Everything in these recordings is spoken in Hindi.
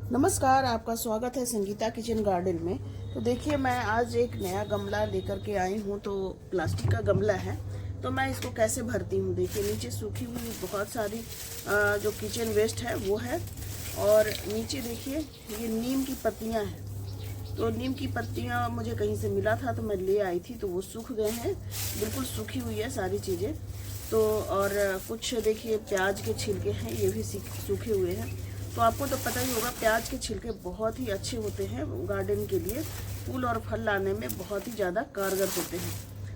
नमस्कार, आपका स्वागत है संगीता किचन गार्डन में। तो देखिए, मैं आज एक नया गमला लेकर के आई हूँ। तो प्लास्टिक का गमला है, तो मैं इसको कैसे भरती हूँ। देखिए, नीचे सूखी हुई बहुत सारी जो किचन वेस्ट है वो है, और नीचे देखिए ये नीम की पत्तियाँ हैं। तो नीम की पत्तियाँ मुझे कहीं से मिला था तो मैं ले आई थी, तो वो सूख गए हैं, बिल्कुल सूखी हुई है सारी चीज़ें। तो और कुछ देखिए प्याज के छिलके हैं, ये भी सूखे हुए हैं। तो आपको तो पता ही होगा, प्याज के छिलके बहुत ही अच्छे होते हैं गार्डन के लिए, फूल और फल लाने में बहुत ही ज़्यादा कारगर होते हैं।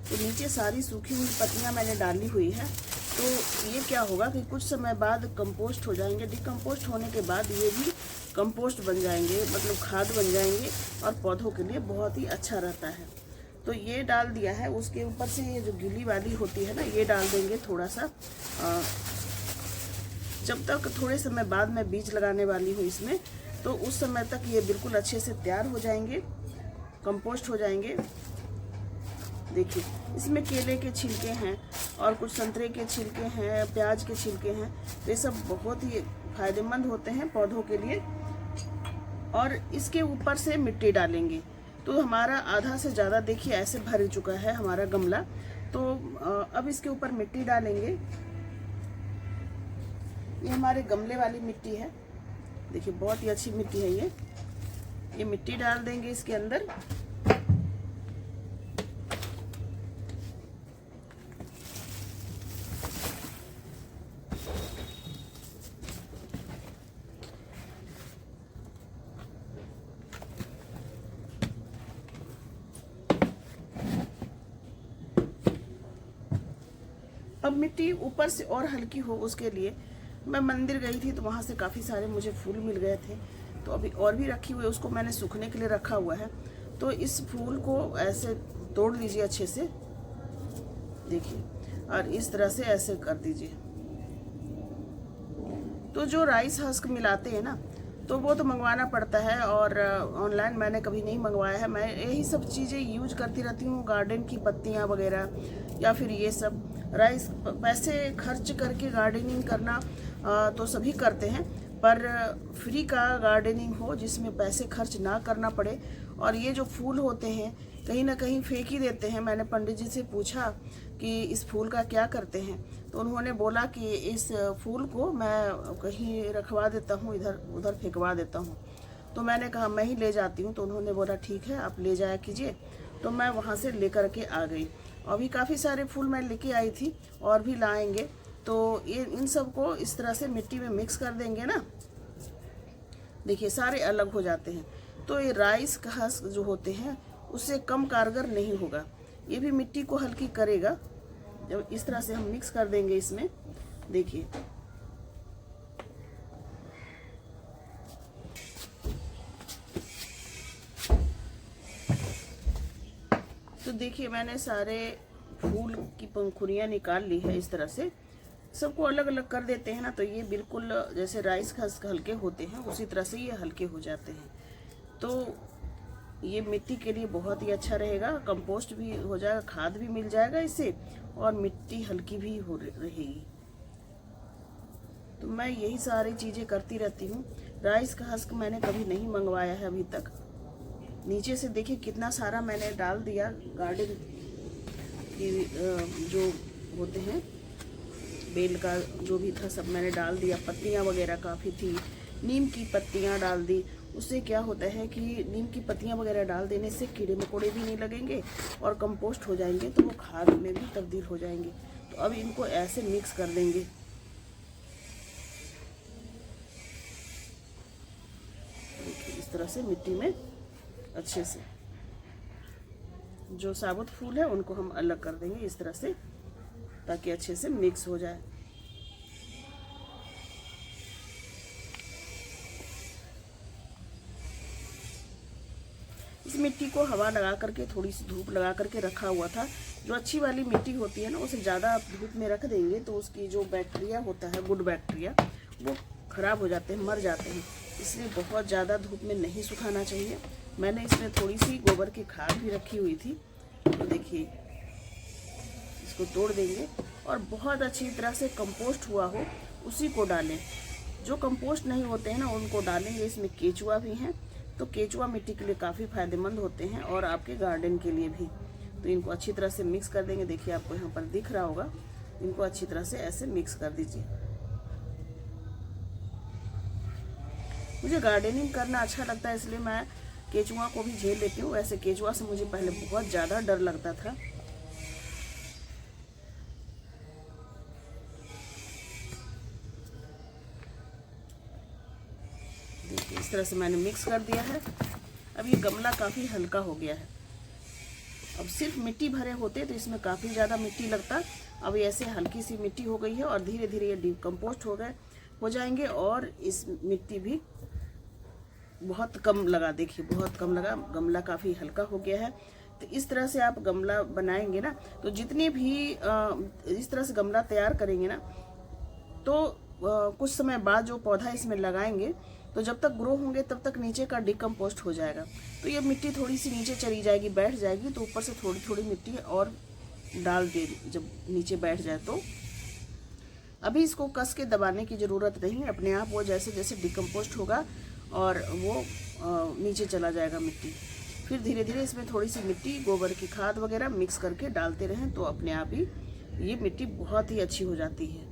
तो नीचे सारी सूखी हुई पत्तियां मैंने डाली हुई है। तो ये क्या होगा कि कुछ समय बाद कंपोस्ट हो जाएंगे। डिकम्पोस्ट होने के बाद ये भी कंपोस्ट बन जाएंगे, मतलब खाद बन जाएंगे, और पौधों के लिए बहुत ही अच्छा रहता है। तो ये डाल दिया है। उसके ऊपर से ये जो गीली वाली होती है ना, ये डाल देंगे थोड़ा सा। जब तक थोड़े समय बाद मैं बीज लगाने वाली हूँ इसमें, तो उस समय तक ये बिल्कुल अच्छे से तैयार हो जाएंगे, कंपोस्ट हो जाएंगे। देखिए, इसमें केले के छिलके हैं और कुछ संतरे के छिलके हैं, प्याज के छिलके हैं। तो ये सब बहुत ही फायदेमंद होते हैं पौधों के लिए। और इसके ऊपर से मिट्टी डालेंगे, तो हमारा आधा से ज़्यादा देखिए ऐसे भर चुका है हमारा गमला। तो अब इसके ऊपर मिट्टी डालेंगे। ये हमारे गमले वाली मिट्टी है, देखिए बहुत ही अच्छी मिट्टी है ये मिट्टी डाल देंगे इसके अंदर। अब मिट्टी ऊपर से और हल्की हो, उसके लिए मैं मंदिर गई थी, तो वहाँ से काफ़ी सारे मुझे फूल मिल गए थे। तो अभी और भी रखी हुई है, उसको मैंने सूखने के लिए रखा हुआ है। तो इस फूल को ऐसे तोड़ लीजिए अच्छे से, देखिए, और इस तरह से ऐसे कर दीजिए। तो जो राइस हस्क मिलाते हैं ना, तो वो तो मंगवाना पड़ता है, और ऑनलाइन मैंने कभी नहीं मंगवाया है। मैं यही सब चीज़ें यूज करती रहती हूँ, गार्डन की पत्तियाँ वगैरह, या फिर ये सब राइस। पैसे खर्च करके गार्डनिंग करना तो सभी करते हैं, पर फ्री का गार्डनिंग हो जिसमें पैसे खर्च ना करना पड़े। और ये जो फूल होते हैं कहीं ना कहीं फेंक ही देते हैं। मैंने पंडित जी से पूछा कि इस फूल का क्या करते हैं, तो उन्होंने बोला कि इस फूल को मैं कहीं रखवा देता हूँ, इधर उधर फेंकवा देता हूँ। तो मैंने कहा मैं ही ले जाती हूँ। तो उन्होंने बोला ठीक है, आप ले जाया कीजिए। तो मैं वहाँ से लेकर के आ गई। अभी काफ़ी सारे फूल मैं लेके आई थी, और भी लाएंगे। तो ये इन सब को इस तरह से मिट्टी में मिक्स कर देंगे ना, देखिए सारे अलग हो जाते हैं। तो ये राइस का हस्क जो होते हैं उससे कम कारगर नहीं होगा, ये भी मिट्टी को हल्की करेगा। जब इस तरह से हम मिक्स कर देंगे इसमें, देखिए तो देखिए मैंने सारे फूल की पंखुड़ियाँ निकाल ली है। इस तरह से सबको अलग अलग कर देते हैं ना, तो ये बिल्कुल जैसे राइस हस्क हल्के होते हैं उसी तरह से ये हल्के हो जाते हैं। तो ये मिट्टी के लिए बहुत ही अच्छा रहेगा, कंपोस्ट भी हो जाएगा, खाद भी मिल जाएगा इससे, और मिट्टी हल्की भी हो रहेगी। तो मैं यही सारी चीज़ें करती रहती हूँ। राइस का हस्क मैंने कभी नहीं मंगवाया है अभी तक। नीचे से देखिए कितना सारा मैंने डाल दिया, गार्डन की जो होते हैं बेल का जो भी था सब मैंने डाल दिया। पत्तियाँ वगैरह काफ़ी थी, नीम की पत्तियाँ डाल दी। उससे क्या होता है कि नीम की पत्तियाँ वगैरह डाल देने से कीड़े मकोड़े भी नहीं लगेंगे, और कंपोस्ट हो जाएंगे, तो वो खाद में भी तब्दील हो जाएंगे। तो अब इनको ऐसे मिक्स कर देंगे। देखिए इस तरह से मिट्टी में अच्छे से जो साबुत फूल है उनको हम अलग कर देंगे इस तरह से, ताकि अच्छे से मिक्स हो जाए। इस मिट्टी को हवा लगा करके, थोड़ी सी धूप लगा करके रखा हुआ था। जो अच्छी वाली मिट्टी होती है ना, उसे ज़्यादा आप धूप में रख देंगे तो उसकी जो बैक्टीरिया होता है, गुड बैक्टीरिया, वो ख़राब हो जाते हैं, मर जाते हैं। इसलिए बहुत ज़्यादा धूप में नहीं सुखाना चाहिए। मैंने इसमें थोड़ी सी गोबर की खाद भी रखी हुई थी। तो देखिए इसको तोड़ देंगे, और बहुत अच्छी तरह से कंपोस्ट हुआ हो उसी को डालें। जो कंपोस्ट नहीं होते हैं ना उनको डालेंगे। इसमें केचुआ भी हैं, तो केचुआ मिट्टी के लिए काफ़ी फायदेमंद होते हैं और आपके गार्डन के लिए भी। तो इनको अच्छी तरह से मिक्स कर देंगे। देखिए आपको यहाँ पर दिख रहा होगा, इनको अच्छी तरह से ऐसे मिक्स कर दीजिए। मुझे गार्डनिंग करना अच्छा लगता है, इसलिए मैं केचुआ को भी झेल लेती हूँ। वैसे केचुआ से मुझे पहले बहुत ज़्यादा डर लगता था। देखिए इस तरह से मैंने मिक्स कर दिया है। अब ये गमला काफ़ी हल्का हो गया है। अब सिर्फ मिट्टी भरे होते तो इसमें काफ़ी ज़्यादा मिट्टी लगता। अब ये ऐसे हल्की सी मिट्टी हो गई है और धीरे धीरे ये डिकम्पोस्ट हो जाएंगे और इस मिट्टी भी बहुत कम लगा। देखिए बहुत कम लगा, गमला काफ़ी हल्का हो गया है। तो इस तरह से आप गमला बनाएंगे ना, तो जितने भी इस तरह से गमला तैयार करेंगे ना, तो कुछ समय बाद जो पौधा इसमें लगाएंगे तो जब तक ग्रो होंगे तब तक नीचे का डिकम्पोस्ट हो जाएगा। तो ये मिट्टी थोड़ी सी नीचे चली जाएगी, बैठ जाएगी, तो ऊपर से थोड़ी थोड़ी मिट्टी और डाल दे जब नीचे बैठ जाए। तो अभी इसको कस के दबाने की ज़रूरत नहीं, अपने आप वो जैसे जैसे डिकम्पोस्ट होगा और वो नीचे चला जाएगा मिट्टी। फिर धीरे धीरे इसमें थोड़ी सी मिट्टी, गोबर की खाद वगैरह मिक्स करके डालते रहें तो अपने आप ही ये मिट्टी बहुत ही अच्छी हो जाती है,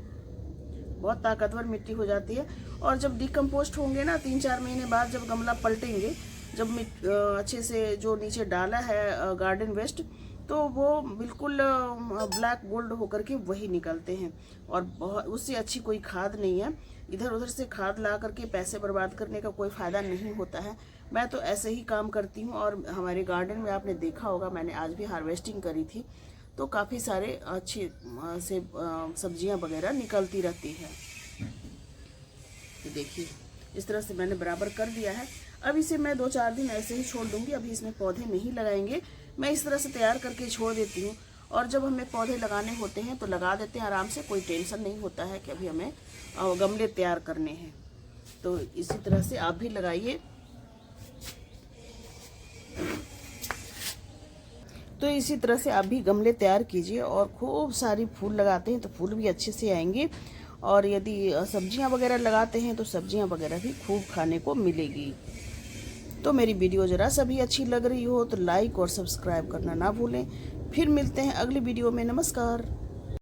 बहुत ताकतवर मिट्टी हो जाती है। और जब डिकम्पोस्ट होंगे ना 3-4 महीने बाद, जब गमला पलटेंगे, जब अच्छे से जो नीचे डाला है गार्डन वेस्ट, तो वो बिल्कुल ब्लैक गोल्ड होकर के वही निकलते हैं और बहुत उससे अच्छी कोई खाद नहीं है। इधर उधर से खाद ला करके पैसे बर्बाद करने का कोई फ़ायदा नहीं होता है। मैं तो ऐसे ही काम करती हूँ और हमारे गार्डन में आपने देखा होगा, मैंने आज भी हार्वेस्टिंग करी थी, तो काफ़ी सारे अच्छी से सब्जियां वगैरह निकलती रहती है। तो देखिए इस तरह से मैंने बराबर कर दिया है। अब इसे मैं 2-4 दिन ऐसे ही छोड़ दूंगी। अभी इसमें पौधे नहीं लगाएंगे, मैं इस तरह से तैयार करके छोड़ देती हूँ। और जब हमें पौधे लगाने होते हैं तो लगा देते हैं आराम से, कोई टेंशन नहीं होता है कि अभी हमें गमले तैयार करने हैं। तो इसी तरह से आप भी लगाइए। तो इसी तरह से आप भी गमले तैयार कीजिए और खूब सारी फूल लगाते हैं तो फूल भी अच्छे से आएंगे। और यदि सब्जियां वगैरह लगाते हैं तो सब्जियां वगैरह भी खूब खाने को मिलेगी। तो मेरी वीडियो ज़रा सा भी अच्छी लग रही हो तो लाइक और सब्सक्राइब करना ना भूलें। फिर मिलते हैं अगली वीडियो में। नमस्कार।